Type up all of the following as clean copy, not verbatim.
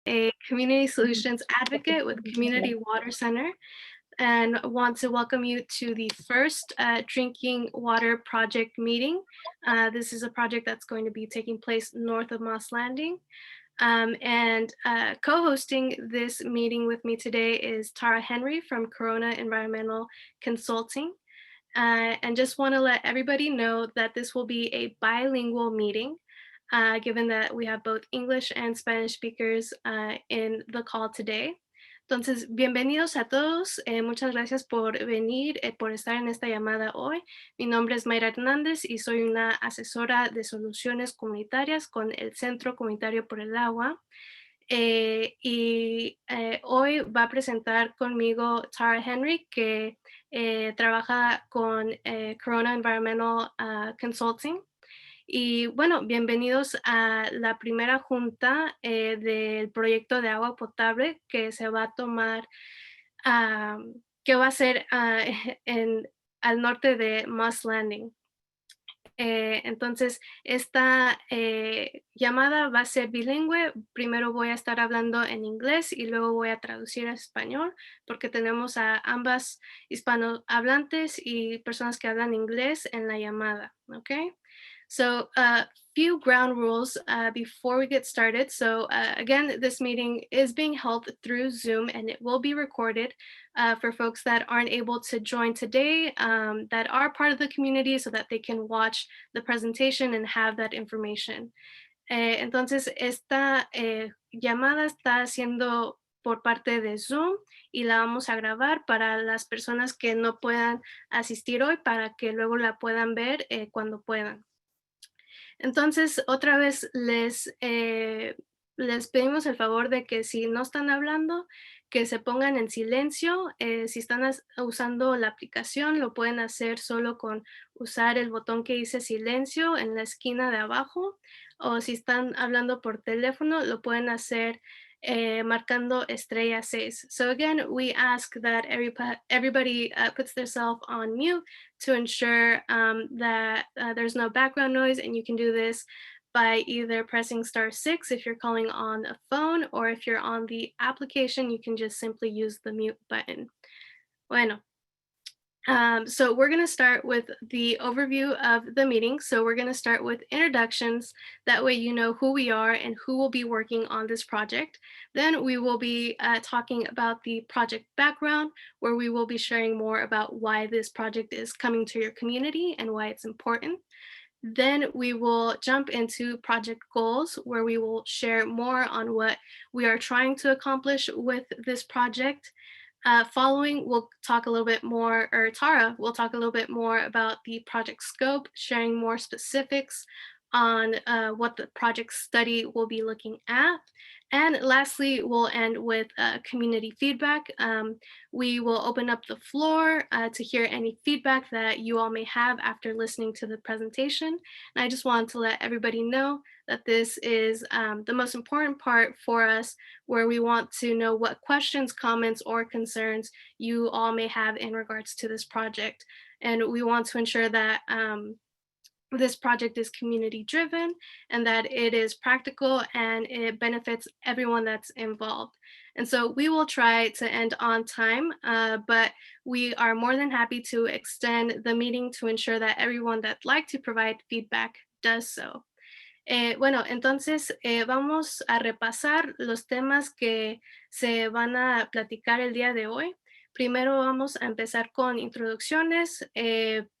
a community solutions advocate with Community Water Center, and want to welcome you to the first drinking water project meeting. This is a project that's going to be taking place north of Moss Landing. And co-hosting this meeting with me today is Tara Henry from Corona Environmental Consulting. And just want to let everybody know that this will be a bilingual meeting, given that we have both English and Spanish speakers in the call today. Entonces, bienvenidos a todos. Muchas gracias por venir, por estar en esta llamada hoy. Mi nombre es Mayra Hernández y soy una asesora de soluciones comunitarias con el Centro Comunitario por el Agua. Hoy va a presentar conmigo Tara Henry, que trabaja con Corona Environmental Consulting. Y bueno, bienvenidos a la primera junta del proyecto de agua potable que se va a tomar, que va a ser al norte de Moss Landing. Entonces, esta llamada va a ser bilingüe. Primero voy a estar hablando en inglés y luego voy a traducir a español, porque tenemos a ambas hispanohablantes y personas que hablan inglés en la llamada, ¿ok? So few ground rules before we get started. So again, this meeting is being held through Zoom and it will be recorded for folks that aren't able to join today, that are part of the community, so that they can watch the presentation and have that information. Entonces, esta llamada está siendo por parte de Zoom y la vamos a grabar para las personas que no puedan asistir hoy, para que luego la puedan ver cuando puedan. Entonces, otra vez les pedimos el favor de que si no están hablando, que se pongan en silencio. Si están usando la aplicación, lo pueden hacer solo con usar el botón que dice silencio en la esquina de abajo, o si están hablando por teléfono, lo pueden hacer marcando estrella 6. So again, we ask that everybody puts themselves on mute to ensure that there's no background noise, and you can do this by either pressing *6 if you're calling on a phone, or if you're on the application, you can just simply use the mute button. Bueno. So we're going to start with the overview of the meeting. So we're going to start with introductions. That way you know who we are and who will be working on this project. Then we will be talking about the project background, where we will be sharing more about why this project is coming to your community and why it's important. Then we will jump into project goals, where we will share more on what we are trying to accomplish with this project. Following, we'll talk a little bit more, or Tara will talk a little bit more about the project scope, sharing more specifics on what the project study will be looking at. And lastly, we'll end with community feedback. We will open up the floor to hear any feedback that you all may have after listening to the presentation. And I just wanted to let everybody know that this is the most important part for us, where we want to know what questions, comments, or concerns you all may have in regards to this project. And we want to ensure that this project is community driven and that it is practical and it benefits everyone that's involved. And so we will try to end on time, but we are more than happy to extend the meeting to ensure that everyone that'd like to provide feedback does so. Bueno, entonces vamos a repasar los temas que se van a platicar el día de hoy. Primero vamos a empezar con introducciones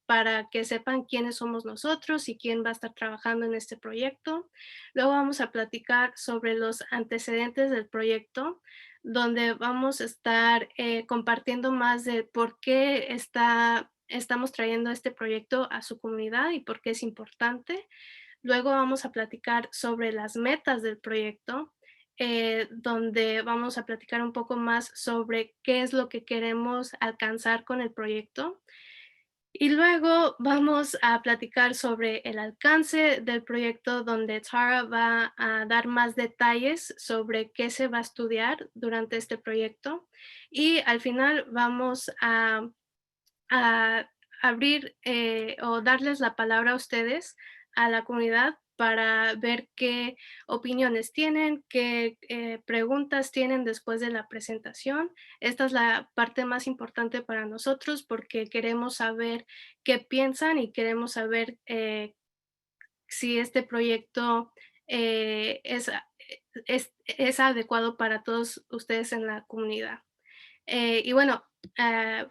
para que sepan quiénes somos nosotros y quién va a estar trabajando en este proyecto. Luego vamos a platicar sobre los antecedentes del proyecto, donde vamos a estar compartiendo más de por qué estamos trayendo este proyecto a su comunidad y por qué es importante. Luego vamos a platicar sobre las metas del proyecto, donde vamos a platicar un poco más sobre qué es lo que queremos alcanzar con el proyecto. Y luego vamos a platicar sobre el alcance del proyecto, donde Tara va a dar más detalles sobre qué se va a estudiar durante este proyecto. Y al final vamos a abrir o darles la palabra a ustedes, a la comunidad, para ver qué opiniones tienen, qué preguntas tienen después de la presentación. Esta es la parte más importante para nosotros porque queremos saber qué piensan y queremos saber si este proyecto es adecuado para todos ustedes en la comunidad. Y bueno, ah,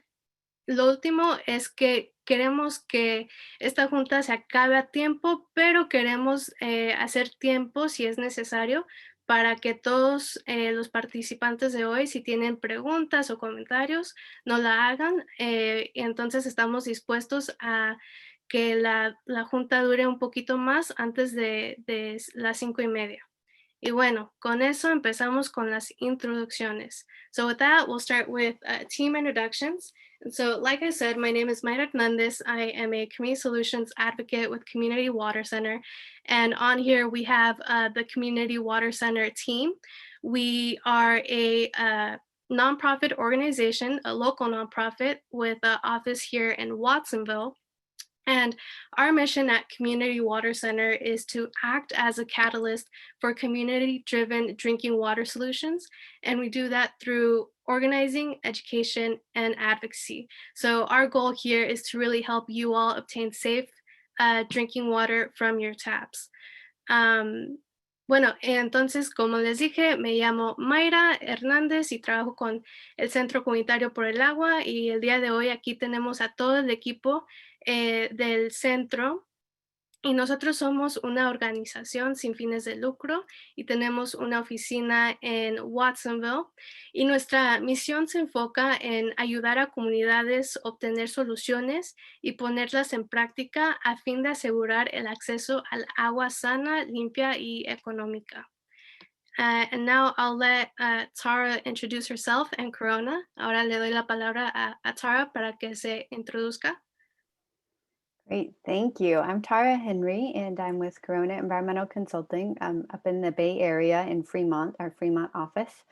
lo último es que queremos que esta junta se acabe a tiempo, pero queremos hacer tiempo si es necesario para que todos los participantes de hoy, si tienen preguntas o comentarios, nos la hagan. Y entonces estamos dispuestos a que la junta dure un poquito más antes de las 5:30. Y bueno, con eso empezamos con las introducciones. So with that, we'll start with team introductions. And so, like I said, my name is Mayra Hernandez. I am a community solutions advocate with Community Water Center. And on here, we have the Community Water Center team. We are a nonprofit organization, a local nonprofit with an office here in Watsonville. And our mission at Community Water Center is to act as a catalyst for community driven drinking water solutions. And we do that through organizing, education, and advocacy. So, our goal here is to really help you all obtain safe drinking water from your taps. Um, bueno, entonces, como les dije, me llamo Mayra Hernández y trabajo con el Centro Comunitario por el Agua y el día de hoy aquí tenemos a todo el equipo del centro y nosotros somos una organización sin fines de lucro y tenemos una oficina en Watsonville y nuestra misión se enfoca en ayudar a comunidades a obtener soluciones y ponerlas en práctica a fin de asegurar el acceso al agua sana, limpia y económica. And now I'll let Tara introduce herself and Corona. Ahora le doy la palabra a Tara para que se introduzca. Great, thank you. I'm Tara Henry, and I'm with Corona Environmental Consulting up in the Bay Area in Fremont, our Fremont office.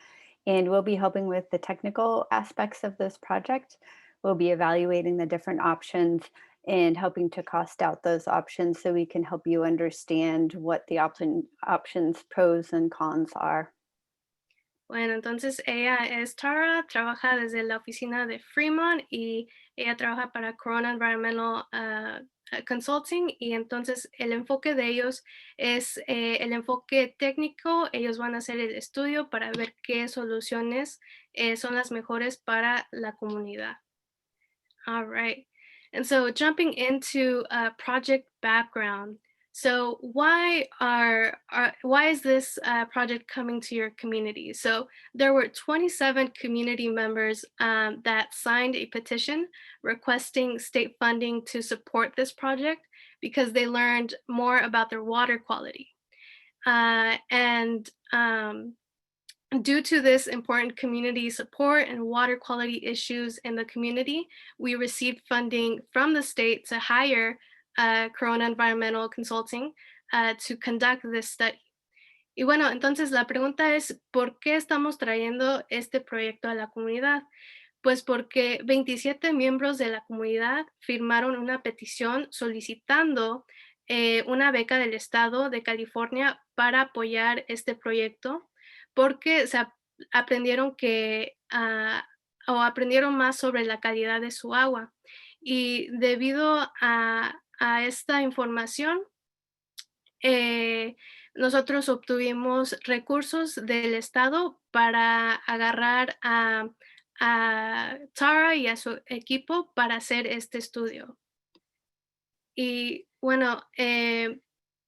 And we'll be helping with the technical aspects of this project. We'll be evaluating the different options and helping to cost out those options so we can help you understand what the options pros and cons are. Bueno, entonces ella es Tara, trabaja desde la oficina de Fremont y ella trabaja para Corona Environmental Consulting y entonces el enfoque de ellos es el enfoque técnico. Ellos van a hacer el estudio para ver qué soluciones son las mejores para la comunidad. All right. And so jumping into project background. So why is this project coming to your community? So there were 27 community members that signed a petition requesting state funding to support this project because they learned more about their water quality. And due to this important community support and water quality issues in the community, we received funding from the state to hire Corona Environmental Consulting to conduct this study. Y bueno, entonces la pregunta es, ¿por qué estamos trayendo este proyecto a la comunidad? Pues porque 27 miembros de la comunidad firmaron una petición solicitando una beca del estado de California para apoyar este proyecto porque aprendieron o aprendieron más sobre la calidad de su agua. Y debido a esta información, nosotros obtuvimos recursos del Estado para agarrar a Tara y a su equipo para hacer este estudio. Y bueno,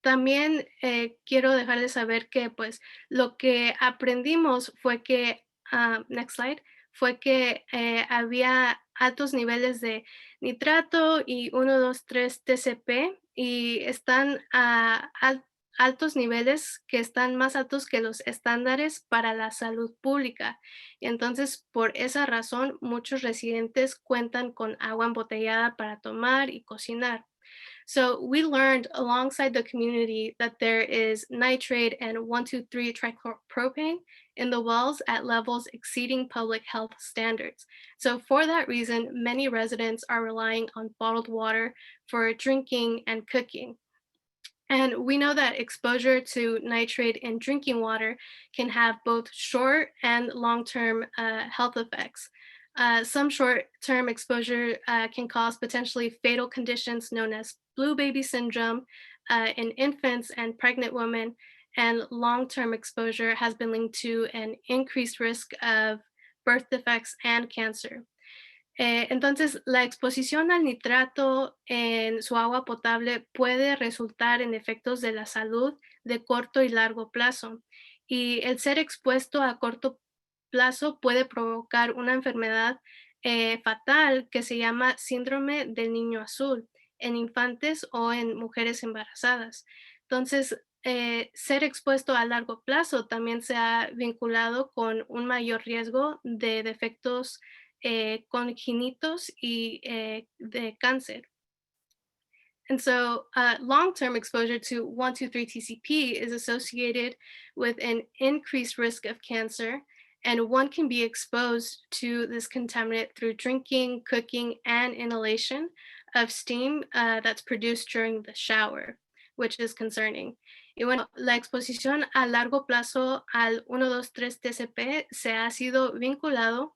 también quiero dejarles saber que pues lo que aprendimos fue que, next slide, fue que había altos niveles de nitrato y 1, 2, 3 TCP y están a altos niveles que están más altos que los estándares para la salud pública. Y entonces, por esa razón, muchos residentes cuentan con agua embotellada para tomar y cocinar. So we learned alongside the community that there is nitrate and 1,2,3-trichlopropane in the wells at levels exceeding public health standards. So for that reason, many residents are relying on bottled water for drinking and cooking. And we know that exposure to nitrate in drinking water can have both short and long-term health effects. Some short-term exposure can cause potentially fatal conditions known as blue baby syndrome in infants and pregnant women, and long-term exposure has been linked to an increased risk of birth defects and cancer. Entonces, la exposición al nitrato en su agua potable puede resultar en efectos de la salud de corto y largo plazo. Y el ser expuesto a corto plazo puede provocar una enfermedad fatal que se llama síndrome del niño azul en infantes o en mujeres embarazadas. Entonces, ser expuesto a largo plazo también se ha vinculado con un mayor riesgo de defectos congenitos y de cáncer. And so, long term exposure to 1,2,3 TCP is associated with an increased risk of cancer. And one can be exposed to this contaminant through drinking, cooking, and inhalation of steam that's produced during the shower, which is concerning. Y bueno, la exposición a largo plazo al 1,2,3 TCP se ha sido vinculado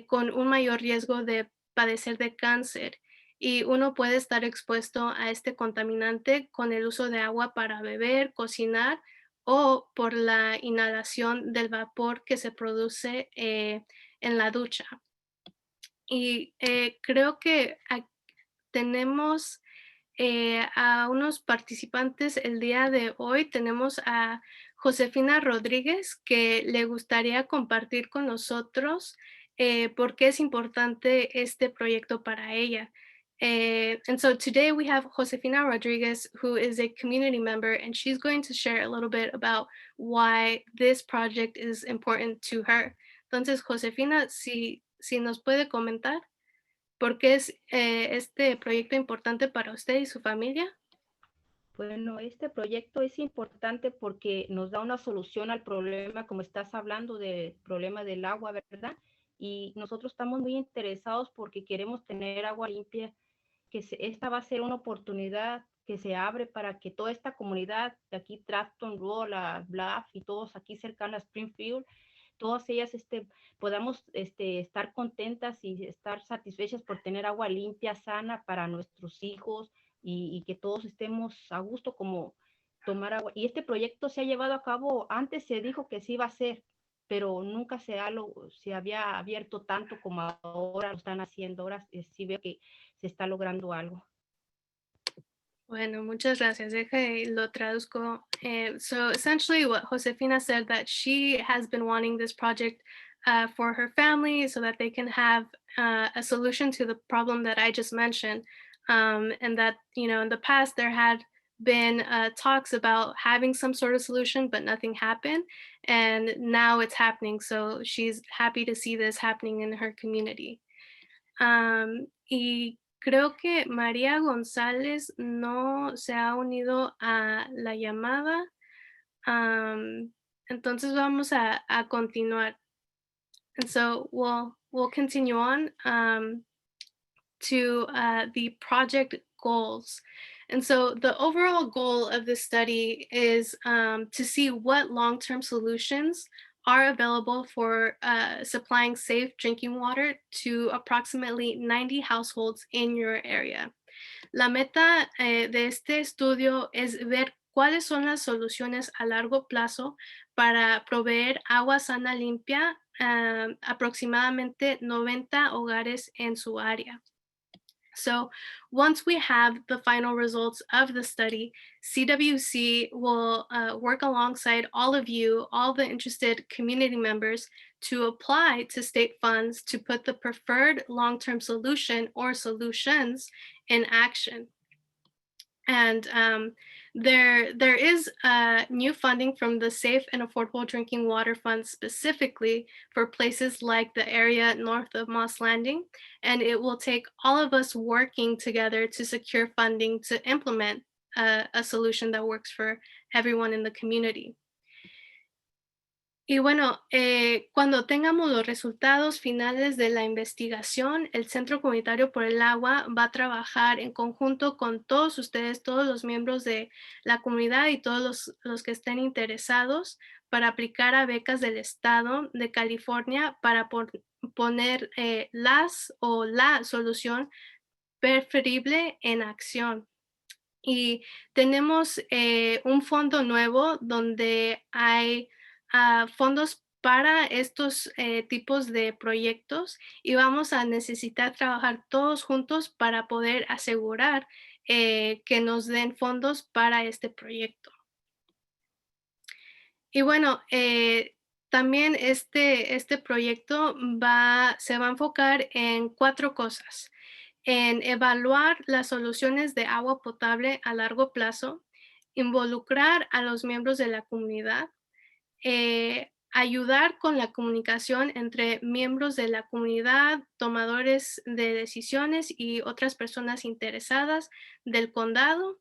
con un mayor riesgo de padecer de cáncer, y uno puede estar expuesto a este contaminante con el uso de agua para beber, cocinar o por la inhalación del vapor que se produce en la ducha. Y creo que tenemos a unos participantes el día de hoy. Tenemos a Josefina Rodríguez, que le gustaría compartir con nosotros por qué es importante este proyecto para ella. And so today we have Josefina Rodriguez, who is a community member, and she's going to share a little bit about why this project is important to her. Entonces, Josefina, si nos puede comentar. ¿Por qué es este proyecto importante para usted y su familia? Bueno, este proyecto es importante porque nos da una solución al problema, como estás hablando del problema del agua, ¿verdad? Y nosotros estamos muy interesados porque queremos tener agua limpia, esta va a ser una oportunidad que se abre para que toda esta comunidad de aquí, Trafton, Rolla, Bluff y todos aquí cercanos a Springfield, todas ellas podamos estar contentas y estar satisfechas por tener agua limpia, sana para nuestros hijos y que todos estemos a gusto como tomar agua. Y este proyecto se ha llevado a cabo, antes se dijo que se iba a hacer, pero nunca se había abierto tanto como ahora lo están haciendo. Ahora sí veo que se está logrando algo. Bueno, muchas gracias. Deje lo traduzco. So essentially what Josefina said, that she has been wanting this project for her family so that they can have a solution to the problem that I just mentioned. And that, in the past there had been talks about having some sort of solution, but nothing happened. And now it's happening. So she's happy to see this happening in her community. Y creo que María González no se ha unido a la llamada. Entonces vamos a continuar. And so we'll continue on to the project goals. And so the overall goal of this study is to see what long-term solutions are available for supplying safe drinking water to approximately 90 households in your area. La meta de este estudio es ver cuáles son las soluciones a largo plazo para proveer agua sana limpia a aproximadamente 90 hogares en su área. So once we have the final results of the study, CWC will work alongside all of you, all the interested community members, to apply to state funds to put the preferred long-term solution or solutions in action. And there is new funding from the Safe and Affordable Drinking Water Fund specifically for places like the area north of Moss Landing. And it will take all of us working together to secure funding to implement a solution that works for everyone in the community. Y bueno, cuando tengamos los resultados finales de la investigación, el Centro Comunitario por el Agua va a trabajar en conjunto con todos ustedes, todos los miembros de la comunidad y todos los que estén interesados para aplicar a becas del estado de California para poner las o la solución preferible en acción. Y tenemos un fondo nuevo donde hay fondos para estos tipos de proyectos y vamos a necesitar trabajar todos juntos para poder asegurar que nos den fondos para este proyecto. Y bueno, también este proyecto se va a enfocar en 4 cosas: en evaluar las soluciones de agua potable a largo plazo, involucrar a los miembros de la comunidad, ayudar con la comunicación entre miembros de la comunidad, tomadores de decisiones y otras personas interesadas del condado.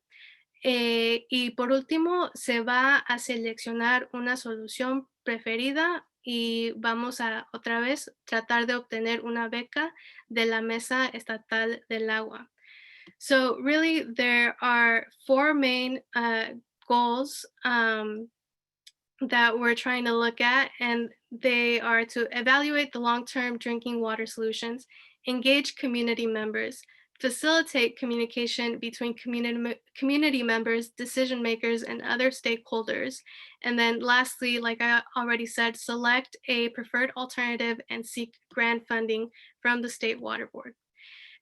Y por último, se va a seleccionar una solución preferida y vamos a otra vez tratar de obtener una beca de la Mesa Estatal del Agua. So really, there are 4 main goals that we're trying to look at, and they are to evaluate the long-term drinking water solutions, engage community members, facilitate communication between community members, decision makers, and other stakeholders. And then lastly, like I already said, select a preferred alternative and seek grant funding from the State Water Board.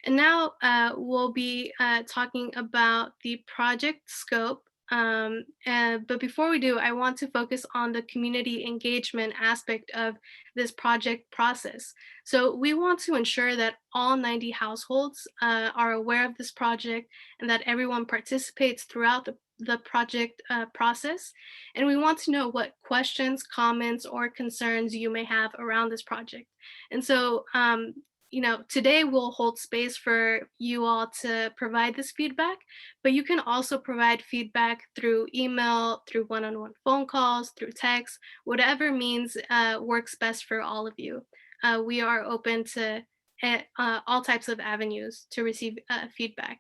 And now we'll be talking about the project scope. But before we do, I want to focus on the community engagement aspect of this project process. So we want to ensure that all 90 households are aware of this project and that everyone participates throughout the project process. And we want to know what questions, comments, or concerns you may have around this project. And so today we'll hold space for you all to provide this feedback, but you can also provide feedback through email, through one-on-one phone calls, through text, whatever means works best for all of you. We are open to all types of avenues to receive feedback.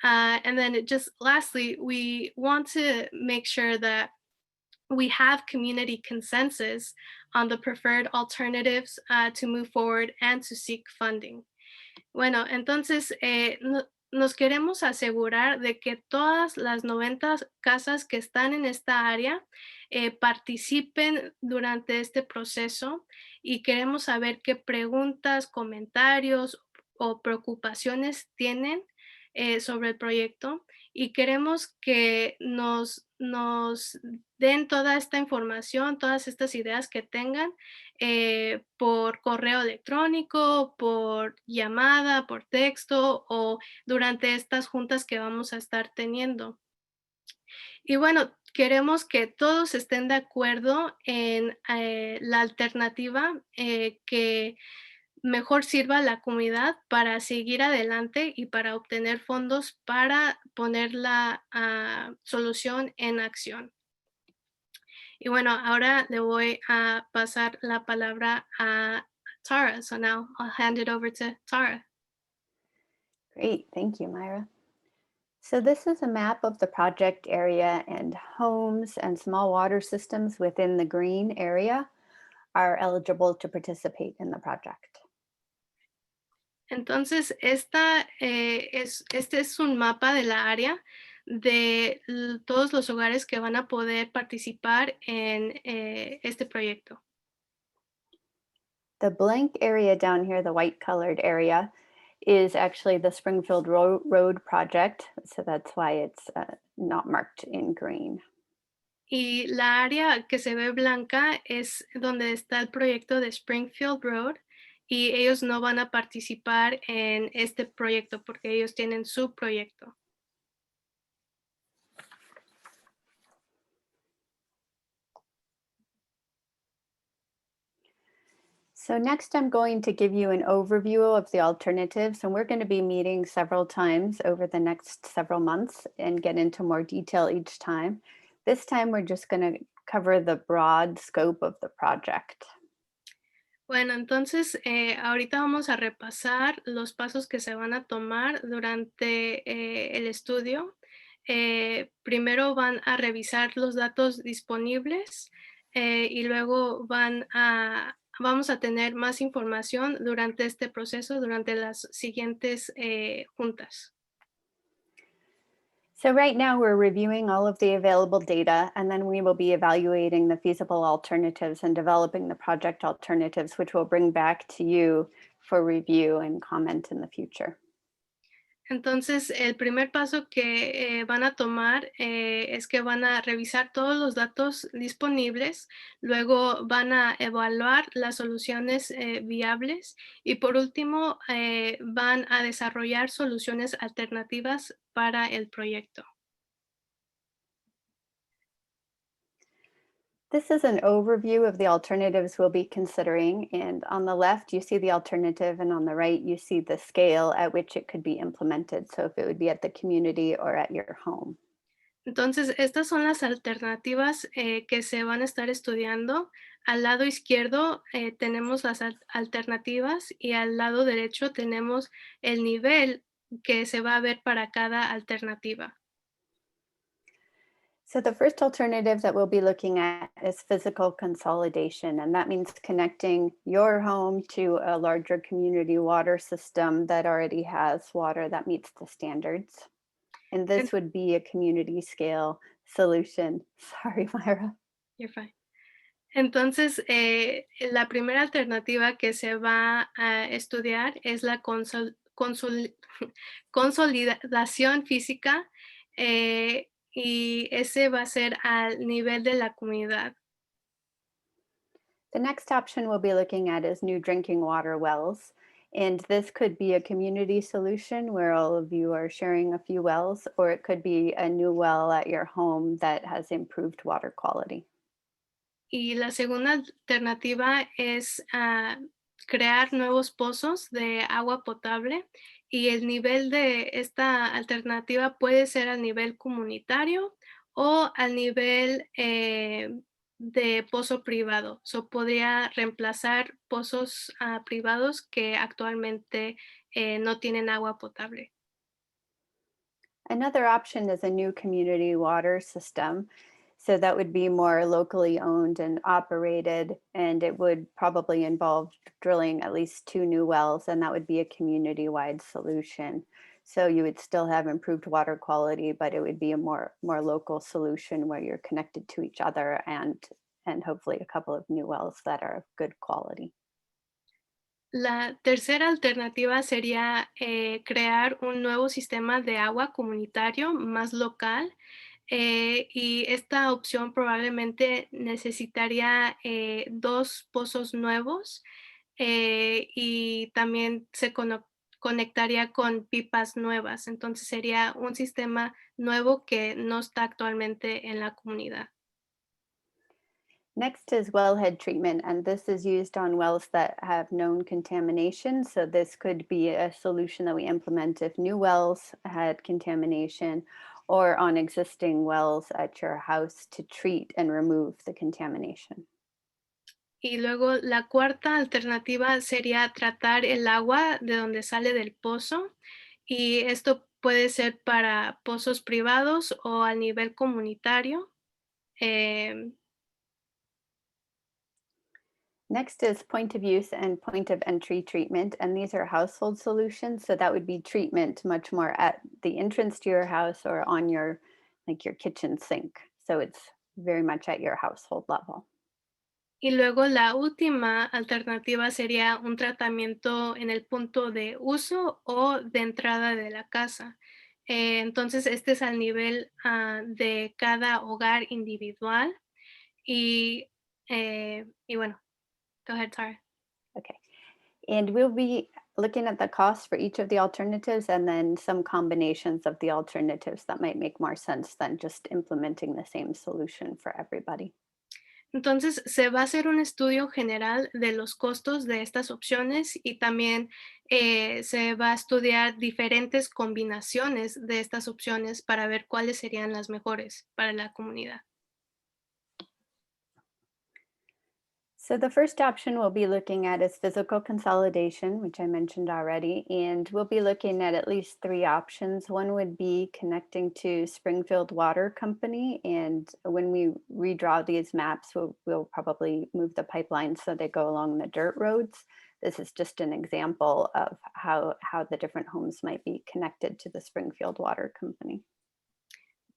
And then just lastly, we want to make sure that we have community consensus on the preferred alternatives to move forward and to seek funding. Bueno, entonces nos queremos asegurar de que todas las 90 casas que están en esta área participen durante este proceso y queremos saber qué preguntas, comentarios o preocupaciones tienen sobre el proyecto y queremos que nos den toda esta información, todas estas ideas que tengan por correo electrónico, por llamada, por texto o durante estas juntas que vamos a estar teniendo. Y bueno, queremos que todos estén de acuerdo en la alternativa que mejor sirva a la comunidad para seguir adelante y para obtener fondos para poner la solución en acción. Y bueno, ahora le voy a pasar la palabra a Tara. So now I'll hand it over to Tara. Great, thank you, Myra. So this is a map of the project area, and homes and small water systems within the green area are eligible to participate in the project. Entonces, este es un mapa de la área de todos los hogares que van a poder participar en este proyecto. The blank area down here, the white colored area, is actually the Springfield Road project. So that's why it's not marked in green. Y la área que se ve blanca es donde está el proyecto de Springfield Road y ellos no van a participar en este proyecto porque ellos tienen su proyecto. So next I'm going to give you an overview of the alternatives, and we're going to be meeting several times over the next several months and get into more detail each time. This time we're just going to cover the broad scope of the project. Bueno, entonces ahorita vamos a repasar los pasos que se van a tomar durante el estudio. Primero van a revisar los datos disponibles y luego vamos a tener más información durante este proceso, durante las siguientes juntas. So right now we're reviewing all of the available data, and then we will be evaluating the feasible alternatives and developing the project alternatives, which we'll bring back to you for review and comment in the future. Entonces, el primer paso que van a tomar es que van a revisar todos los datos disponibles, luego van a evaluar las soluciones viables y por último van a desarrollar soluciones alternativas para el proyecto. This is an overview of the alternatives we'll be considering. And on the left, you see the alternative, and on the right, you see the scale at which it could be implemented. So if it would be at the community or at your home. Entonces, estas son las alternativas que se van a estar estudiando. Al lado izquierdo tenemos las alternativas y al lado derecho tenemos el nivel que se va a ver para cada alternativa. So the first alternative that we'll be looking at is physical consolidation, and that means connecting your home to a larger community water system that already has water that meets the standards. And En- this would be a community scale solution. Sorry, Myra. You're fine. Entonces, la primera alternativa que se va a estudiar es la consolidación física y ese va a ser al nivel de la comunidad. The next option we'll be looking at is new drinking water wells. And this could be a community solution where all of you are sharing a few wells, or it could be a new well at your home that has improved water quality. Y la segunda alternativa es crear nuevos pozos de agua potable y el nivel de esta alternativa puede ser al nivel comunitario o al nivel de pozo privado. So, podría reemplazar pozos privados que actualmente no tienen agua potable. Another option is a new community water system. So that would be more locally owned and operated, and it would probably involve drilling at least 2 new wells, and that would be a community-wide solution. So you would still have improved water quality, but it would be a more local solution where you're connected to each other and hopefully a couple of new wells that are of good quality. La tercera alternativa sería crear un nuevo sistema de agua comunitario más local y esta opción probablemente necesitaría 2 pozos nuevos y también se conectaría con pipas nuevas. Entonces sería un sistema nuevo que no está actualmente en la comunidad. Next is wellhead treatment, and this is used on wells that have known contamination. So this could be a solution that we implement if new wells had contamination or on existing wells at your house to treat and remove the contamination. Y luego la cuarta alternativa sería tratar el agua de donde sale del pozo y esto puede ser para pozos privados o a nivel comunitario. em, Next is point of use and point of entry treatment, and these are household solutions. So that would be treatment much more at the entrance to your house or on your kitchen sink. So it's very much at your household level. y luego la última alternativa sería un tratamiento en el punto de uso o de entrada de la casa. Entonces, este es al nivel de cada hogar individual y bueno, go ahead, Tara. Okay. And we'll be looking at the cost for each of the alternatives and then some combinations of the alternatives that might make more sense than just implementing the same solution for everybody. Entonces, se va a hacer un estudio general de los costos de estas opciones y también se va a estudiar diferentes combinaciones de estas opciones para ver cuáles serían las mejores para la comunidad. So the first option we'll be looking at is physical consolidation, which I mentioned already, and we'll be looking at least three options. One would be connecting to Springfield Water Company, and when we redraw these maps, we'll probably move the pipelines so they go along the dirt roads. This is just an example of how the different homes might be connected to the Springfield Water Company.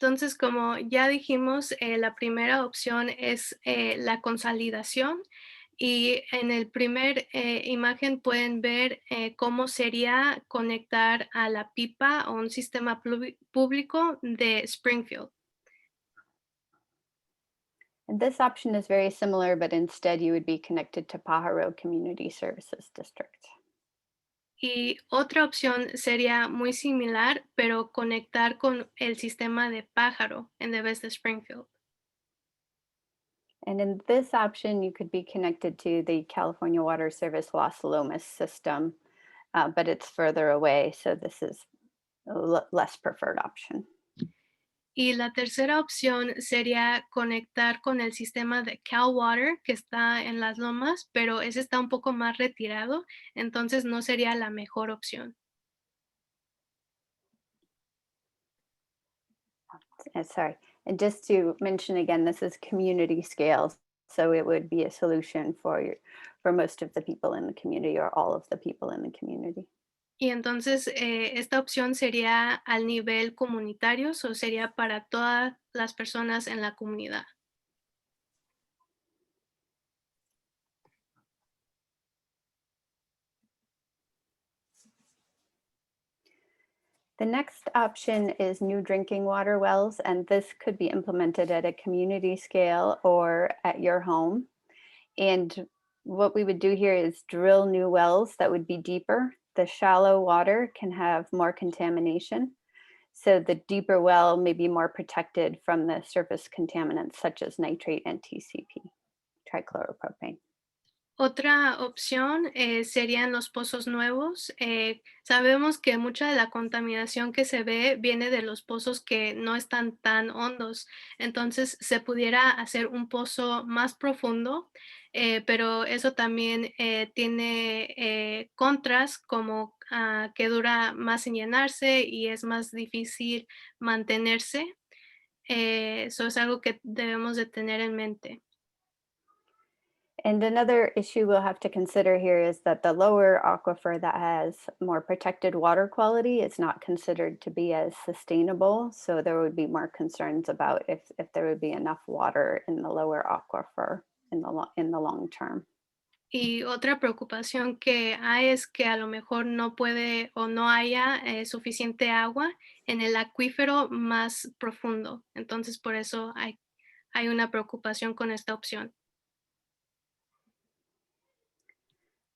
Entonces, como ya dijimos, la primera opción es la consolidación y en el primer imagen pueden ver cómo sería conectar a la pipa o un sistema público de Springfield. And this option is very similar, but instead you would be connected to Pajaro Community Services District. Y otra opción sería muy similar, pero conectar con el sistema de Pájaro en vez de Springfield. And in this option, you could be connected to the California Water Service Las Lomas system, but it's further away, so this is a less preferred option. Y la tercera opción sería conectar con el sistema de Cal Water que está en las lomas, pero ese está un poco más retirado, entonces no sería la mejor opción. Sorry, and just to mention again, this is community scale, so it would be a solution for most of the people in the community or all of the people in the community. Y entonces esta opción sería al nivel comunitario, o sería para todas las personas en la comunidad. The next option is new drinking water wells, and this could be implemented at a community scale or at your home. And what we would do here is drill new wells that would be deeper. The shallow water can have more contamination. So the deeper well may be more protected from the surface contaminants such as nitrate and TCP, trichloropropane. Otra opción serían los pozos nuevos. Sabemos que mucha de la contaminación que se ve viene de los pozos que no están tan hondos. Entonces se pudiera hacer un pozo más profundo, pero eso también tiene contras como que dura más en llenarse y es más difícil mantenerse. Eso es algo que debemos de tener en mente. And another issue we'll have to consider here is that the lower aquifer that has more protected water quality is not considered to be as sustainable. So there would be more concerns about if there would be enough water in the lower aquifer in the long term. Y otra preocupación que hay es que a lo mejor no puede o no haya suficiente agua en el acuífero más profundo. Entonces, por eso hay una preocupación con esta opción.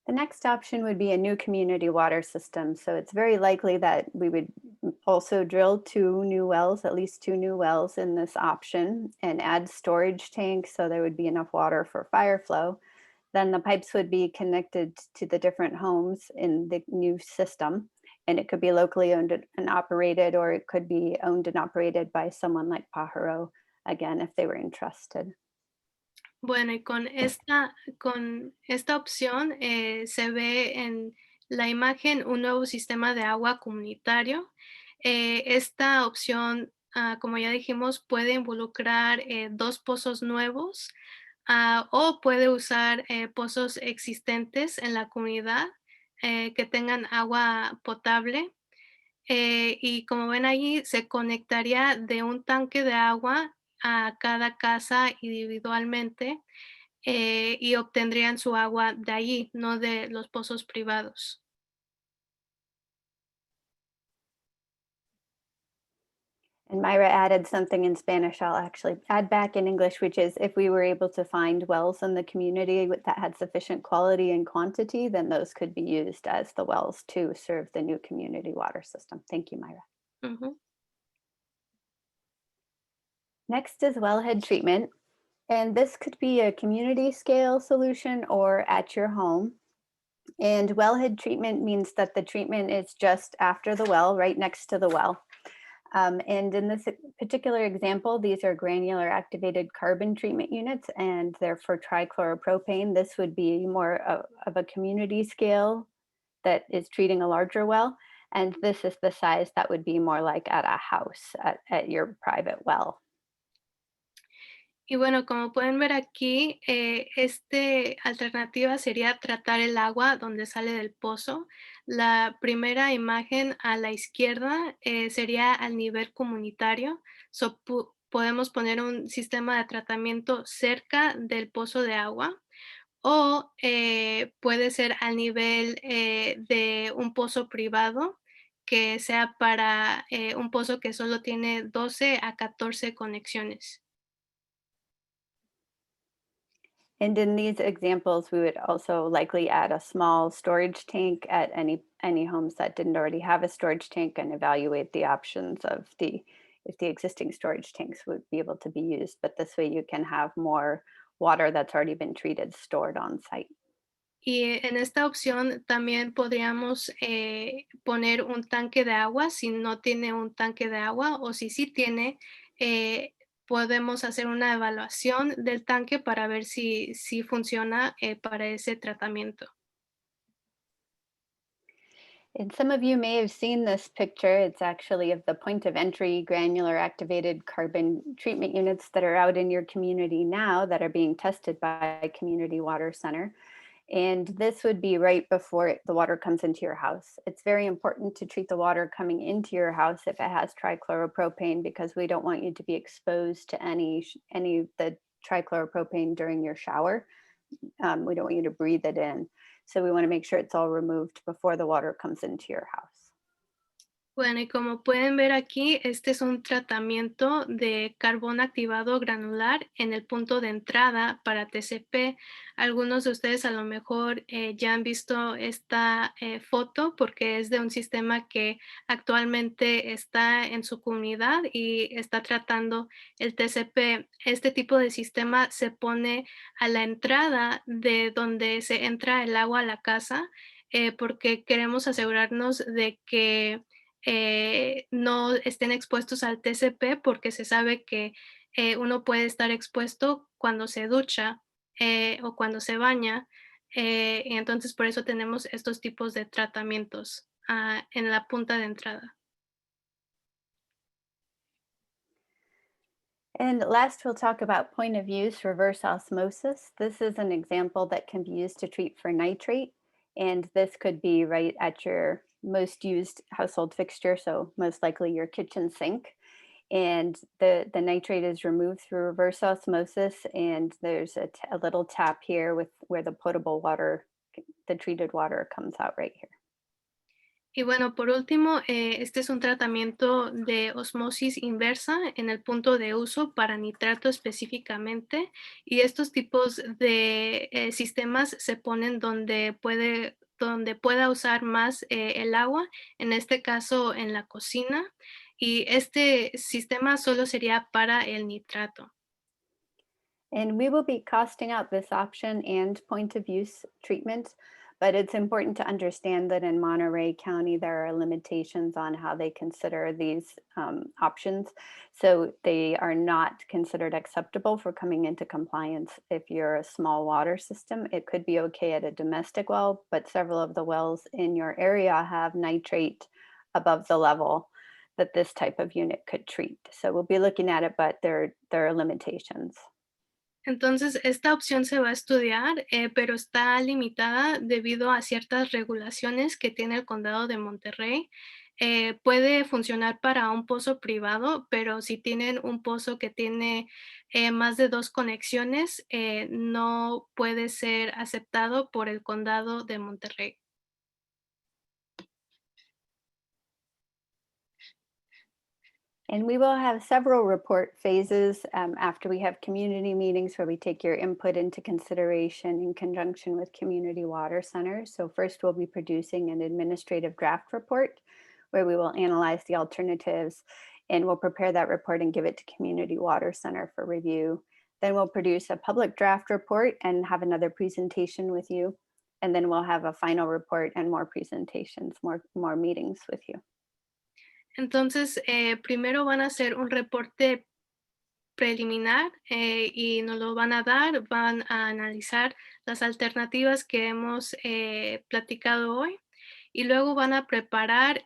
The next option would be a new community water system. So it's very likely that we would also drill at least two new wells in this option, and add storage tanks so there would be enough water for fire flow. Then the pipes would be connected to the different homes in the new system. And it could be locally owned and operated, or it could be owned and operated by someone like Pajaro, again, if they were interested. Bueno, y con esta opción se ve en la imagen un nuevo sistema de agua comunitario. Esta opción, como ya dijimos, puede involucrar dos pozos nuevos o puede usar pozos existentes en la comunidad que tengan agua potable. Y como ven allí, se conectaría de un tanque de agua a cada casa individualmente y obtendrían su agua de allí, no de los pozos privados. And Myra added something in Spanish I'll actually add back in English, which is if we were able to find wells in the community that had sufficient quality and quantity, then those could be used as the wells to serve the new community water system. Thank you, Myra. Ujú. Next is wellhead treatment. And this could be a community scale solution or at your home. And wellhead treatment means that the treatment is just after the well, right next to the well. And in this particular example, these are granular activated carbon treatment units, and they're for trichloropropane. This would be more of a community scale that is treating a larger well. And this is the size that would be more like at a house, at your private well. Y bueno, como pueden ver aquí, este alternativa sería tratar el agua donde sale del pozo. La primera imagen a la izquierda sería al nivel comunitario. Podemos poner un sistema de tratamiento cerca del pozo de agua o puede ser al nivel de un pozo privado que sea para un pozo que solo tiene 12 a 14 conexiones. And in these examples, we would also likely add a small storage tank at any homes that didn't already have a storage tank, and evaluate the options of the if the existing storage tanks would be able to be used. But this way you can have more water that's already been treated stored on site. Y en esta opción también podríamos poner un tanque de agua si no tiene un tanque de agua o si sí tiene, podemos hacer una evaluación del tanque para ver si funciona para ese tratamiento. And some of you may have seen this picture. It's actually of the point of entry granular activated carbon treatment units that are out in your community now that are being tested by a community water center. And this would be right before the water comes into your house. It's very important to treat the water coming into your house if it has trichloropropane, because we don't want you to be exposed to any of the trichloropropane during your shower. We don't want you to breathe it in. So we want to make sure it's all removed before the water comes into your house. Bueno, y como pueden ver aquí, este es un tratamiento de carbón activado granular en el punto de entrada para TCP. Algunos de ustedes a lo mejor ya han visto esta foto porque es de un sistema que actualmente está en su comunidad y está tratando el TCP. Este tipo de sistema se pone a la entrada de donde se entra el agua a la casa porque queremos asegurarnos de que no estén expuestos al TCP porque se sabe que uno puede estar expuesto cuando se ducha o cuando se baña. Y entonces por eso tenemos estos tipos de tratamientos en la punta de entrada. And last, we'll talk about point of use reverse osmosis. This is an example that can be used to treat for nitrate. And this could be right at your most used household fixture, so most likely your kitchen sink. And the nitrate is removed through reverse osmosis. And there's a little tap here with where the potable water, the treated water comes out right here. Y bueno, por último, este es un tratamiento de osmosis inversa en el punto de uso para nitrato específicamente. Y estos tipos de sistemas se ponen donde pueda usar más el agua, en este caso en la cocina. Y este sistema solo sería para el nitrato. And we will be costing out this option and point of use treatment, but it's important to understand that in Monterey County, there are limitations on how they consider these options. So they are not considered acceptable for coming into compliance if you're a small water system. It could be okay at a domestic well, but several of the wells in your area have nitrate above the level that this type of unit could treat. So we'll be looking at it, but there are limitations. Entonces, esta opción se va a estudiar, pero está limitada debido a ciertas regulaciones que tiene el condado de Monterrey. Puede funcionar para un pozo privado, pero si tienen un pozo que tiene más de 2 conexiones, no puede ser aceptado por el condado de Monterrey. And we will have several report phases after we have community meetings where we take your input into consideration in conjunction with community water centers. So first we'll be producing an administrative draft report where we will analyze the alternatives, and we'll prepare that report and give it to community water center for review. Then we'll produce a public draft report and have another presentation with you. And then we'll have a final report and more presentations, more meetings with you. Entonces, primero van a hacer un reporte preliminar y nos lo van a dar, van a analizar las alternativas que hemos platicado hoy y luego van a preparar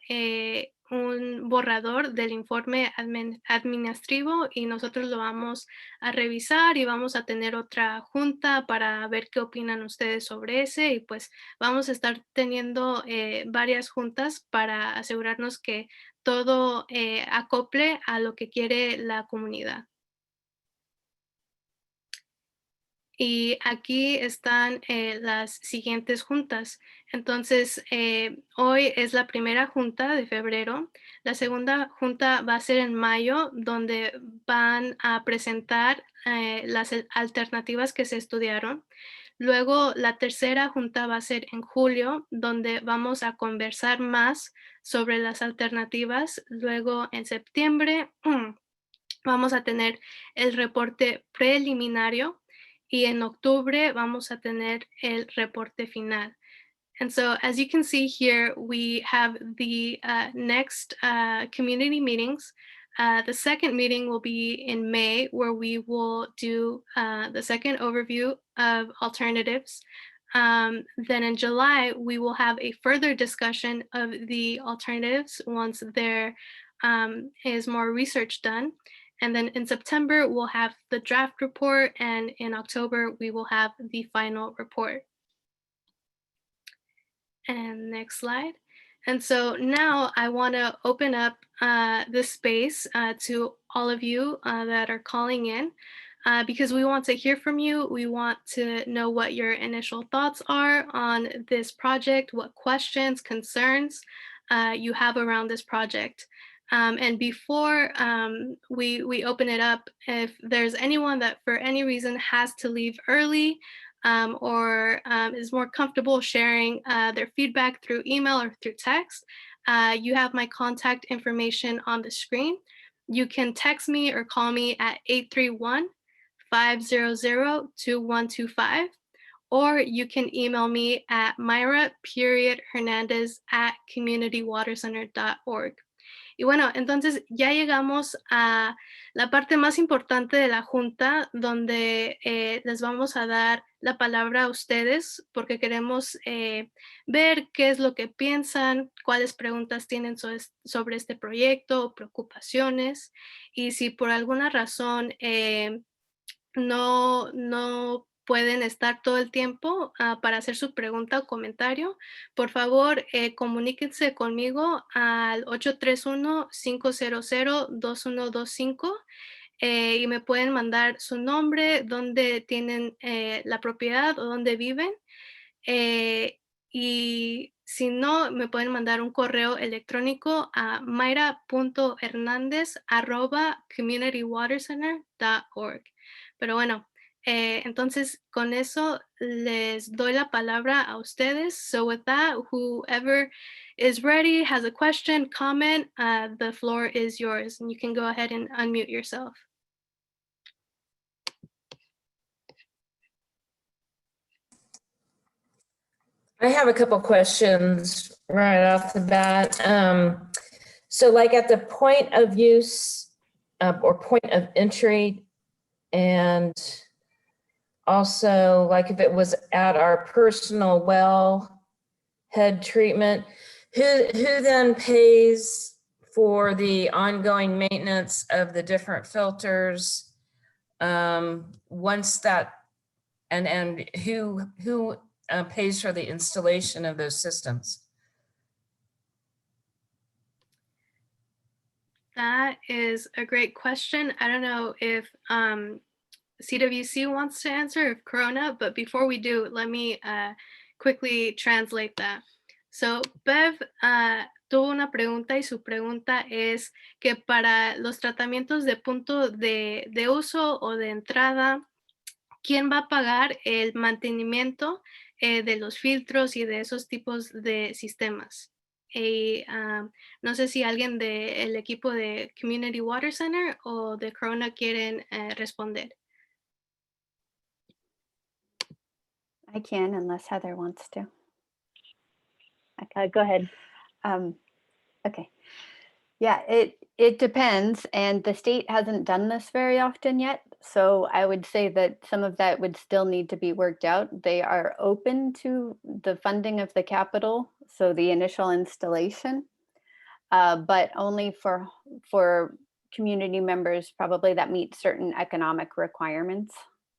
un borrador del informe administrativo y nosotros lo vamos a revisar y vamos a tener otra junta para ver qué opinan ustedes sobre ese y pues vamos a estar teniendo varias juntas para asegurarnos que todo acople a lo que quiere la comunidad. Y aquí están las siguientes juntas. Entonces, hoy es la primera junta de febrero. La segunda junta va a ser en mayo, donde van a presentar las alternativas que se estudiaron. Luego, la tercera junta va a ser en julio, donde vamos a conversar más sobre las alternativas. Luego, en septiembre, vamos a tener el reporte preliminario y en octubre vamos a tener el reporte final. And so, as you can see here, we have the next community meetings. The second meeting will be in May, where we will do the second overview of alternatives. Then in July, we will have a further discussion of the alternatives once there is more research done. And then in September, we'll have the draft report, and in October, we will have the final report. And next slide. And so now I want to open up this space to all of you that are calling in because we want to hear from you. We want to know what your initial thoughts are on this project, what questions, concerns you have around this project. And before we open it up, if there's anyone that for any reason has to leave early, or is more comfortable sharing their feedback through email or through text, you have my contact information on the screen. You can text me or call me at 831-500-2125, or you can email me at myra.hernandez@communitywatercenter.org. Y bueno, entonces ya llegamos a la parte más importante de la junta, donde les vamos a dar la palabra a ustedes, porque queremos ver qué es lo que piensan, cuáles preguntas tienen sobre este proyecto, preocupaciones, y si por alguna razón no pueden estar todo el tiempo para hacer su pregunta o comentario, por favor, comuníquense conmigo al 831-500-2125 y me pueden mandar su nombre, dónde tienen la propiedad o dónde viven. Y si no, me pueden mandar un correo electrónico a mayra.hernandez@communitywatercenter.org. Pero bueno, entonces con eso les doy la palabra a ustedes. So with that, whoever is ready, has a question, comment, the floor is yours. And you can go ahead and unmute yourself. I have a couple questions right off the bat. So like at the point of use or point of entry, and also like if it was at our personal wellhead treatment, who then pays for the ongoing maintenance of the different filters once that, and who pays for the installation of those systems? That is a great question. I don't know if CWC wants to answer, if Corona, but before we do, let me quickly translate that. So Bev tuvo una pregunta y su pregunta es que para los tratamientos de punto de uso o de entrada, ¿quién va a pagar el mantenimiento de los filtros y de esos tipos de sistemas? Y no sé si alguien del equipo de Community Water Center o de Corona quieren responder. I can, unless Heather wants to. Go ahead. Okay. Yeah, it depends, and the state hasn't done this very often yet. So I would say that some of that would still need to be worked out. They are open to the funding of the capital, so the initial installation, but only for community members probably that meet certain economic requirements.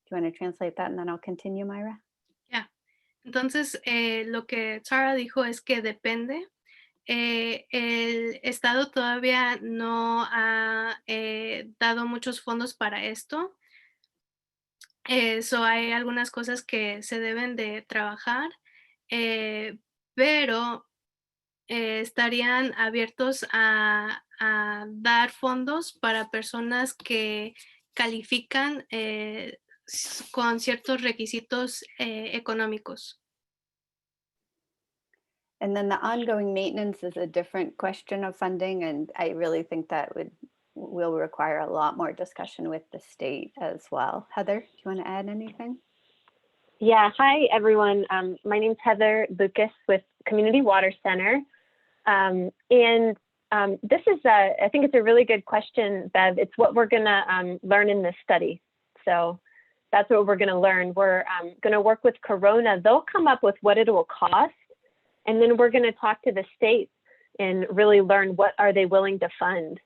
Do you want to translate that and then I'll continue, Myra? Ya. Entonces, lo que Tara dijo es que depende. El Estado todavía no ha dado muchos fondos para esto. Hay algunas cosas que se deben de trabajar, pero estarían abiertos a dar fondos para personas que califican con ciertos requisitos económicos. And then the ongoing maintenance is a different question of funding, and I really think that will require a lot more discussion with the state as well. Heather, do you want to add anything? Yeah, hi everyone. My name's Heather Lucas with Community Water Center. This is, I think it's a really good question, Bev. It's what we're gonna learn in this study. So that's what we're gonna learn. We're gonna work with Corona. They'll come up with what it will cost. And then we're gonna talk to the state and really learn what are they willing to fund.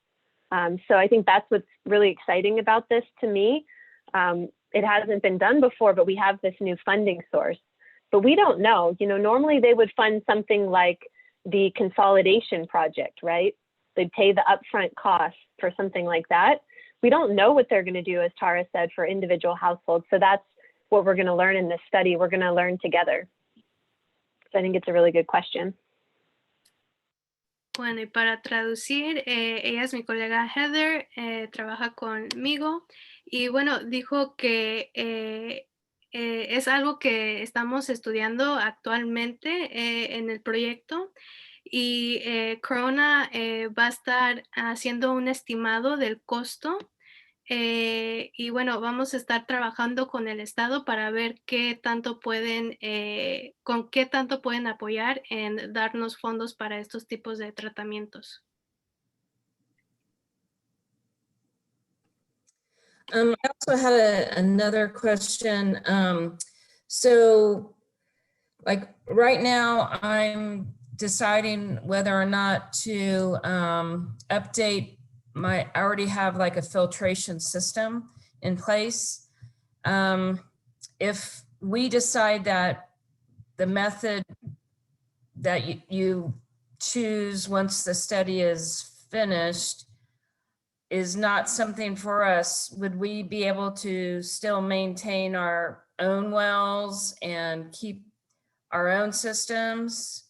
So I think that's what's really exciting about this to me. It hasn't been done before, but we have this new funding source. But we don't know, normally they would fund something like the Consolidation project, right? They'd pay the upfront cost for something like that. We don't know what they're going to do, as Tara said, for individual households. So that's what we're going to learn in this study. We're going to learn together. So I think it's a really good question. Bueno, y para traducir, ella es mi colega Heather, trabaja conmigo y bueno, dijo que es algo que estamos estudiando actualmente en el proyecto y Corona va a estar haciendo un estimado del costo y bueno, vamos a estar trabajando con el Estado para ver qué tanto con qué tanto pueden apoyar en darnos fondos para estos tipos de tratamientos. I also had another question. So like right now I'm deciding whether or not to update I already have like a filtration system in place. If we decide that the method that you choose once the study is finished is not something for us, would we be able to still maintain our own wells and keep our own systems?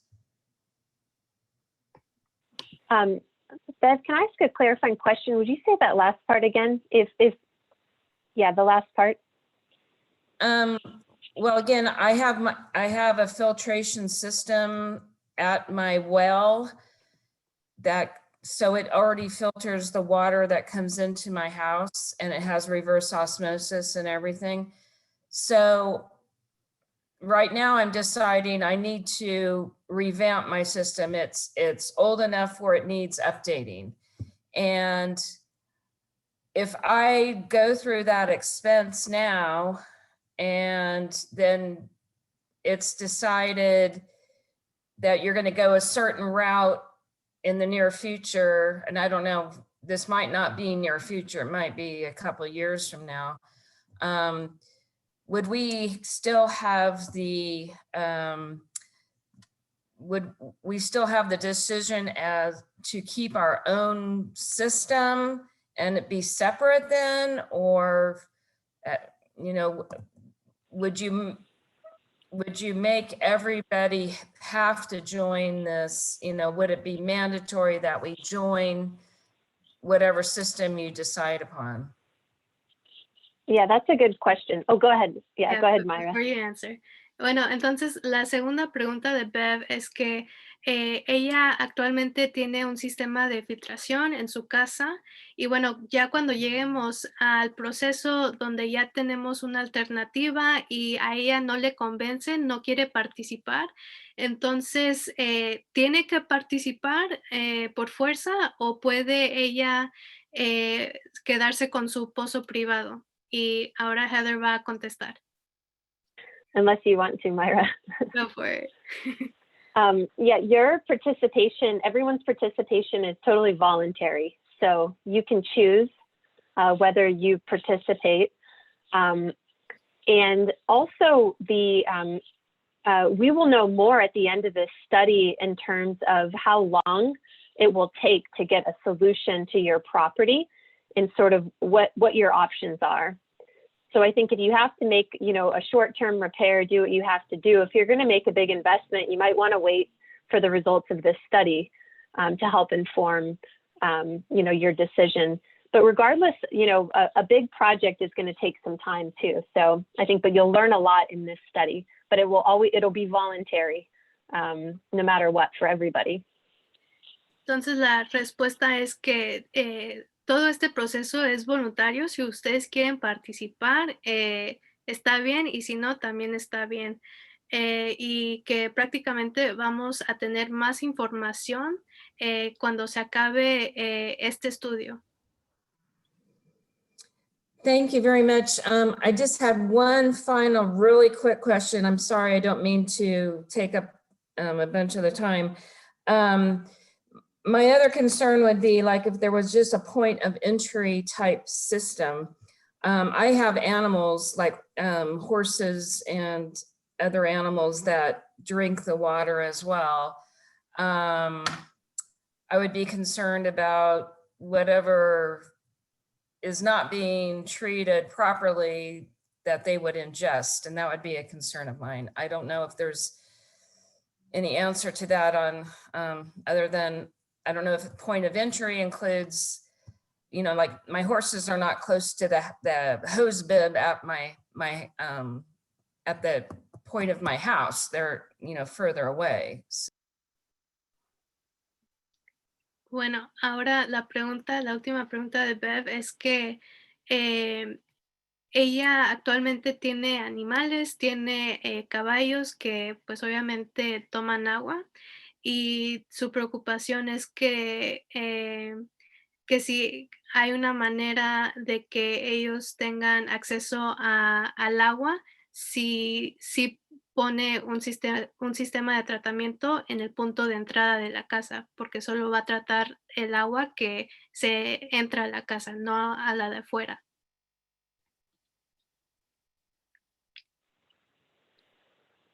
Bev, can I ask a clarifying question? Would you say that last part again? Yeah, the last part. Well, again, I have a filtration system at my well so it already filters the water that comes into my house, and it has reverse osmosis and everything. So right now I'm deciding I need to revamp my system. It's old enough where it needs updating. And if I go through that expense now, and then it's decided that you're going to go a certain route in the near future, and I don't know, this might not be near future, it might be a couple of years from now. Would we still have the decision as to keep our own system and it be separate then, or would you make everybody have to join this? Would it be mandatory that we join whatever system you decide upon? Yeah, that's a good question. Oh, go ahead. Yeah, go ahead, Myra. Before you answer. Bueno, entonces la segunda pregunta de Bev es que ella actualmente tiene un sistema de filtración en su casa y bueno, ya cuando lleguemos al proceso donde ya tenemos una alternativa y a ella no le convence, no quiere participar, entonces tiene que participar por fuerza o puede ella quedarse con su pozo privado. Y ahora Heather va a contestar. Unless you want to, Myra. Go for it. Yeah, your participation, everyone's participation is totally voluntary. So you can choose whether you participate. And also we will know more at the end of this study in terms of how long it will take to get a solution to your property and sort of what your options are. So I think if you have to make, a short-term repair, do what you have to do. If you're going to make a big investment, you might want to wait for the results of this study to help inform, your decision. But regardless, a big project is going to take some time too. So I think, but you'll learn a lot in this study, but it'll be voluntary, no matter what, for everybody. Entonces la respuesta es que todo este proceso es voluntario. Si ustedes quieren participar, está bien y si no, también está bien. Y que prácticamente vamos a tener más información cuando se acabe este estudio. Thank you very much. I just had one final really quick question. I'm sorry, I don't mean to take up a bunch of the time. My other concern would be like if there was just a point of entry type system. I have animals like horses and other animals that drink the water as well. I would be concerned about whatever is not being treated properly that they would ingest, and that would be a concern of mine. I don't know if there's any answer to that on other than, I don't know if the point of entry includes, like my horses are not close to the hose bib at my at the point of my house. They're, further away. Bueno, ahora la última pregunta de Bev es que ella actualmente tiene animales, tiene caballos que pues obviamente toman agua y su preocupación es que si hay una manera de que ellos tengan acceso al agua, si pone un sistema de tratamiento en el punto de entrada de la casa, porque solo va a tratar el agua que se entra a la casa, no a la de afuera.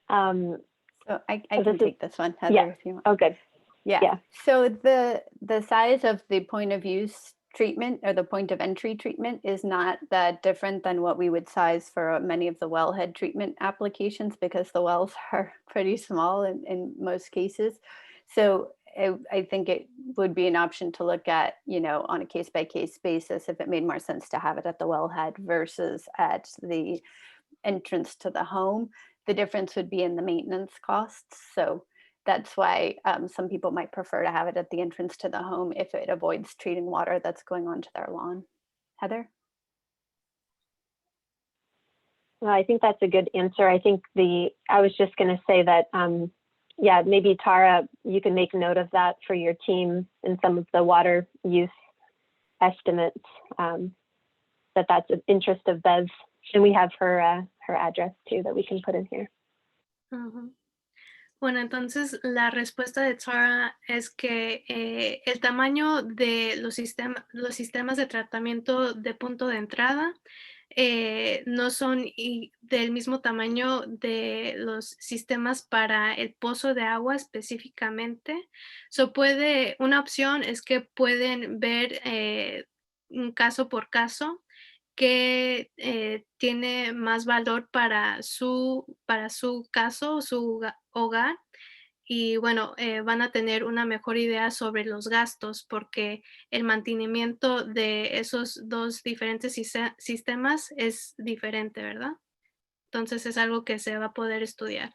So I can take this one, Heather, yeah. if you want. Oh, good. Yeah. So the size of the point of use treatment or the point of entry treatment is not that different than what we would size for many of the wellhead treatment applications because the wells are pretty small in most cases. So I think it would be an option to look at, on a case-by-case basis if it made more sense to have it at the wellhead versus at the entrance to the home. The difference would be in the maintenance costs. So that's why some people might prefer to have it at the entrance to the home if it avoids treating water that's going onto their lawn. Heather? Well, I think that's a good answer. I think I was just going to say that, maybe Tara, you can make note of that for your team in some of the water use estimates, that's of interest of Bev. And we have her address too that we can put in here. Uh-huh. Bueno, entonces la respuesta de Tara es que el tamaño de los sistemas de tratamiento de punto de entrada no son del mismo tamaño de los sistemas para el pozo de agua específicamente. Una opción es que pueden ver un caso por caso que tiene más valor para su caso, su hogar. Y bueno, van a tener una mejor idea sobre los gastos porque el mantenimiento de esos dos diferentes sistemas es diferente, ¿verdad? Entonces es algo que se va a poder estudiar.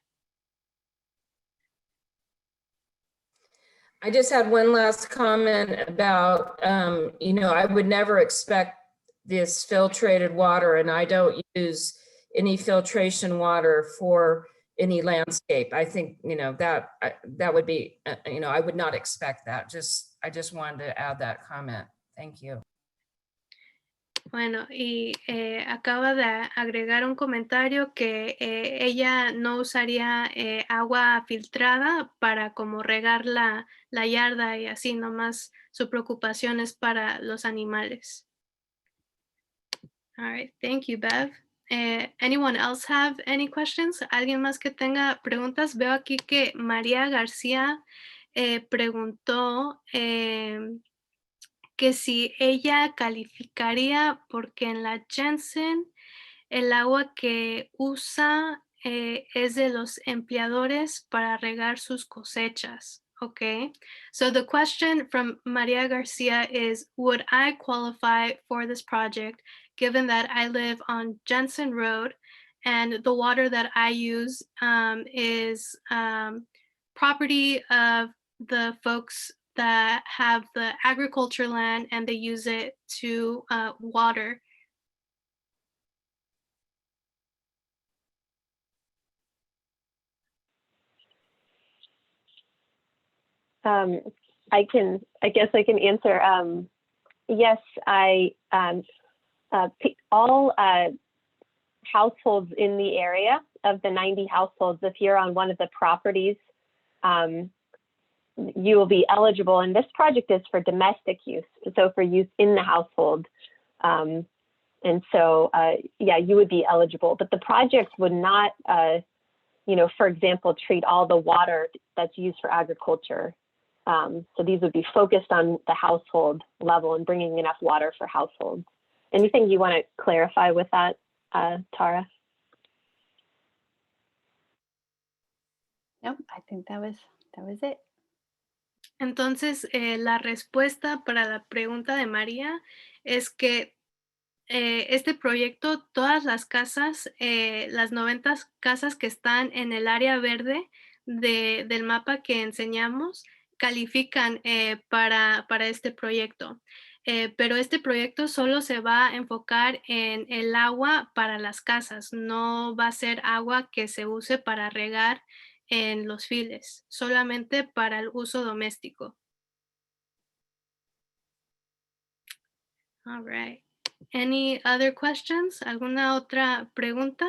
I just had one last comment about, I would never expect this filtrated water, and I don't use any filtration water for any landscape. I think, that would be, I would not expect that. I just wanted to add that comment. Thank you. Bueno, y acaba de agregar un comentario que ella no usaría agua filtrada para como regar la yarda y así, nomás su preocupación es para los animales. All right, thank you, Bev. Anyone else have any questions? ¿Alguien más que tenga preguntas? Veo aquí que María García preguntó que si ella calificaría porque en la Jensen el agua que usa es de los empleadores para regar sus cosechas. Okay, so the question from Maria Garcia is, would I qualify for this project given that I live on Jensen Road and the water that I use is property of the folks that have the agriculture land and they use it to water? I guess I can answer. Yes, all households in the area, of the 90 households, if you're on one of the properties, you will be eligible. And this project is for domestic use, so for use in the household. And so, yeah, you would be eligible, but the project would not, for example, treat all the water that's used for agriculture. So these would be focused on the household level and bringing enough water for households. Anything you want to clarify with that, Tara? Nope, I think that was it. Entonces, la respuesta para la pregunta de María es que este proyecto, todas las casas, las 90 casas que están en el área verde del mapa que enseñamos, califican para este proyecto. Pero este proyecto solo se va a enfocar en el agua para las casas, no va a ser agua que se use para regar en los files, solamente para el uso doméstico. All right. Any other questions? ¿Alguna otra pregunta?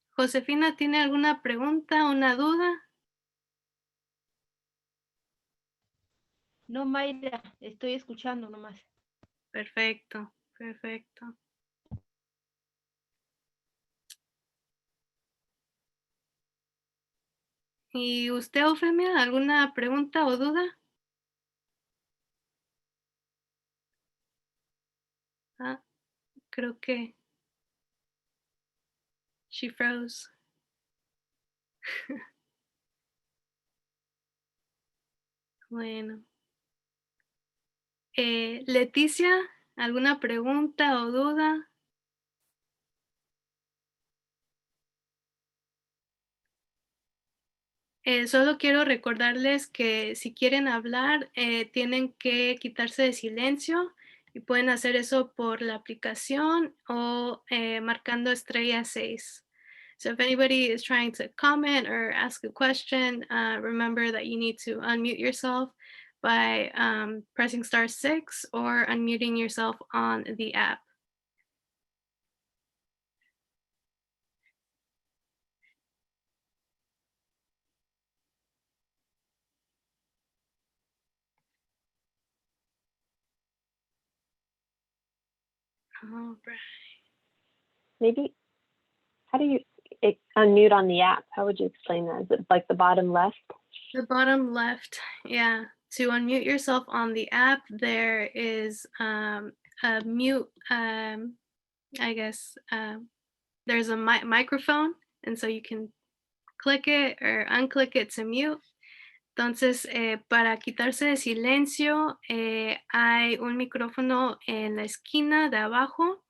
Josefina, ¿tiene alguna pregunta, una duda? No, Mayra, estoy escuchando nomás. Perfecto, perfecto. ¿Y usted, Eufemia, alguna pregunta o duda? Ah, creo que she froze. Bueno. Leticia, ¿alguna pregunta o duda? Solo quiero recordarles que si quieren hablar, tienen que quitarse de silencio y pueden hacer eso por la aplicación o marcando estrella 6. So if anybody is trying to comment or ask a question, remember that you need to unmute yourself by pressing *6 or unmuting yourself on the app. All right. Maybe, how do you unmute on the app? How would you explain that? Is it like the bottom left? The bottom left, yeah. To unmute yourself on the app, there is a mute, I guess, there's a microphone, and so you can click it or unclick it to mute. Entonces, para quitarse de silencio, hay un micrófono en la esquina de abajo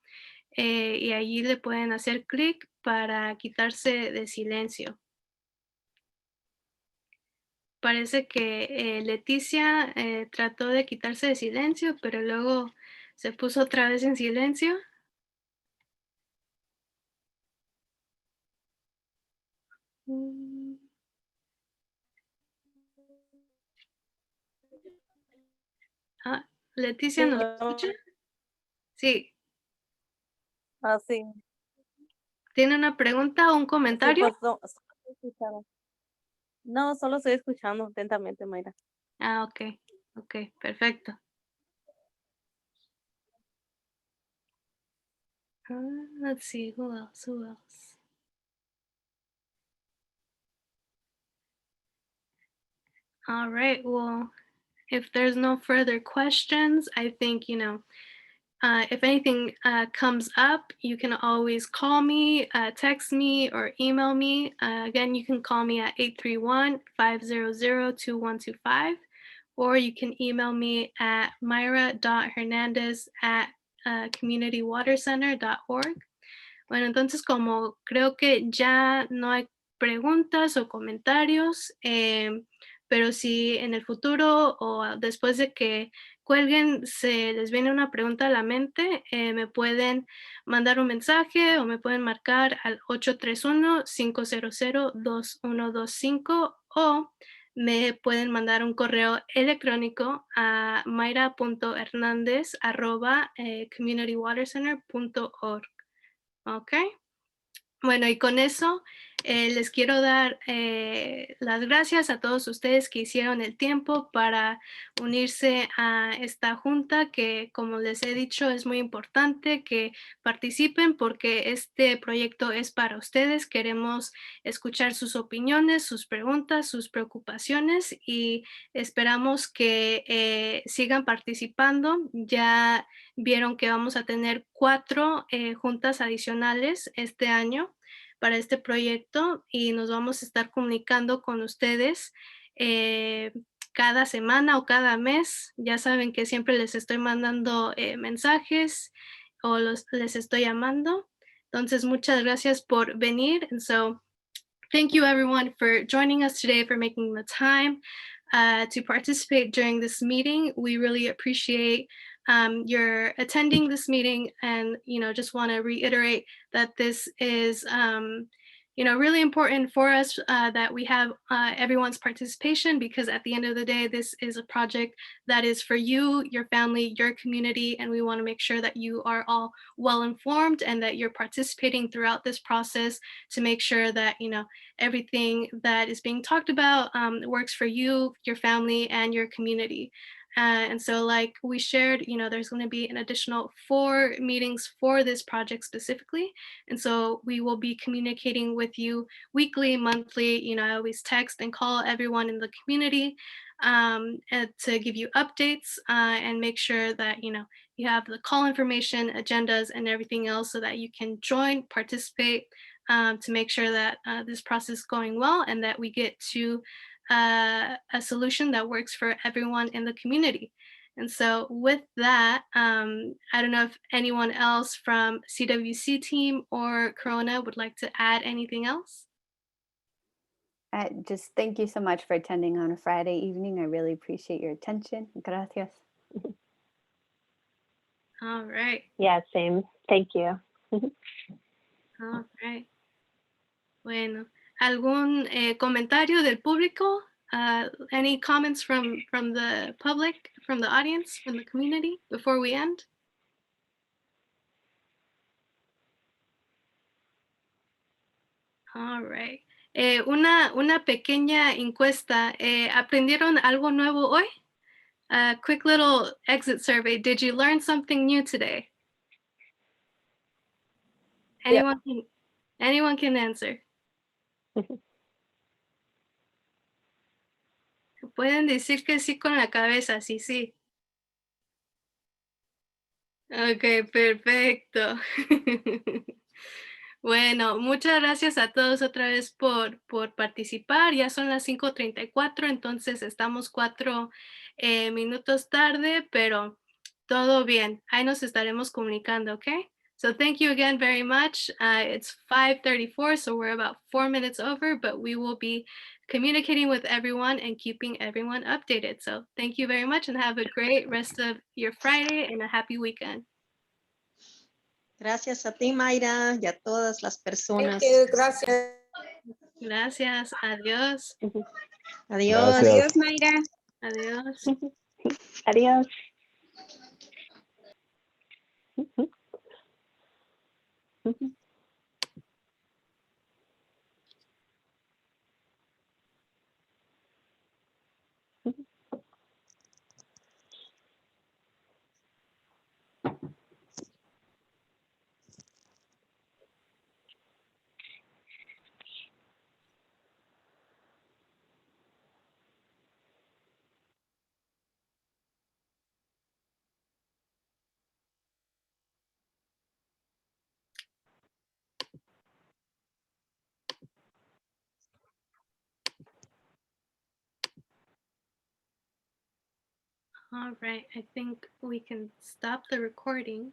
y allí le pueden hacer clic para quitarse de silencio. Parece que Leticia trató de quitarse de silencio, pero luego se puso otra vez en silencio. Mm. Ah, Leticia, Sí, ¿nos escucha? Sí. sí, ¿Tiene una pregunta o un sí, comentario? pues solo estoy escuchando. No, solo estoy escuchando atentamente, Mayra. Ah, ok, ok, perfecto. Let's see, who else, who else? All right, well, if there's no further questions, I think, if anything comes up, you can always call me, text me, or email me. Again, you can call me at 831-500-2125, or you can email me at myra.hernandez@communitywatercenter.org. Bueno, entonces como creo que ya no hay preguntas o comentarios, pero si en el futuro o después de que cuelguen se les viene una pregunta a la mente, me pueden mandar un mensaje o me pueden marcar al 831-500-2125 o me pueden mandar un correo electrónico a mayra.hernandez@communitywatercenter.org. Ok. Bueno, y con eso les quiero dar las gracias a todos ustedes que hicieron el tiempo para unirse a esta junta que, como les he dicho, es muy importante que participen porque este proyecto es para ustedes. Queremos escuchar sus opiniones, sus preguntas, sus preocupaciones y esperamos que sigan participando. Ya vieron que vamos a tener 4 juntas adicionales este año para este proyecto y nos vamos a estar comunicando con ustedes cada semana o cada mes. Ya saben que siempre les estoy mandando mensajes o les estoy llamando. Entonces, muchas gracias por venir. And so, thank you everyone for joining us today, for making the time to participate during this meeting. We really appreciate your attending this meeting, and just want to reiterate that this is really important for us that we have everyone's participation, because at the end of the day, this is a project that is for you, your family, your community, and we want to make sure that you are all well informed and that you're participating throughout this process to make sure that everything that is being talked about works for you, your family, and your community. And so like we shared, there's going to be an additional 4 meetings for this project specifically. And so we will be communicating with you weekly, monthly. I always text and call everyone in the community and to give you updates and make sure that, you have the call information, agendas, and everything else so that you can join, participate, to make sure that this process is going well and that we get to a solution that works for everyone in the community. And so with that, I don't know if anyone else from CWC team or Corona would like to add anything else. Just thank you so much for attending on a Friday evening. I really appreciate your attention. Gracias. All right. Yeah, same. Thank you. All right. Bueno, ¿algún comentario del público? Any comments from the public, from the audience, from the community before we end? All right. Una pequeña encuesta. ¿Aprendieron algo nuevo hoy? A quick little exit survey. Did you learn something new today? Yeah. Anyone can answer. Pueden decir que sí con la cabeza, sí, sí. Ok, perfecto. Bueno, muchas gracias a todos otra vez por participar. Ya son las 5:34, entonces estamos 4 minutos tarde, pero todo bien. Ahí nos estaremos comunicando, ¿ok? So thank you again very much. It's 5:34, so we're about 4 minutes over, but we will be communicating with everyone and keeping everyone updated. So thank you very much and have a great rest of your Friday and a happy weekend. Gracias a ti, Mayra, y a todas las Thank personas. you, gracias. Gracias. Adiós. Adiós. Gracias. Adiós, Mayra. Adiós. Adios. All right, I think we can stop the recording.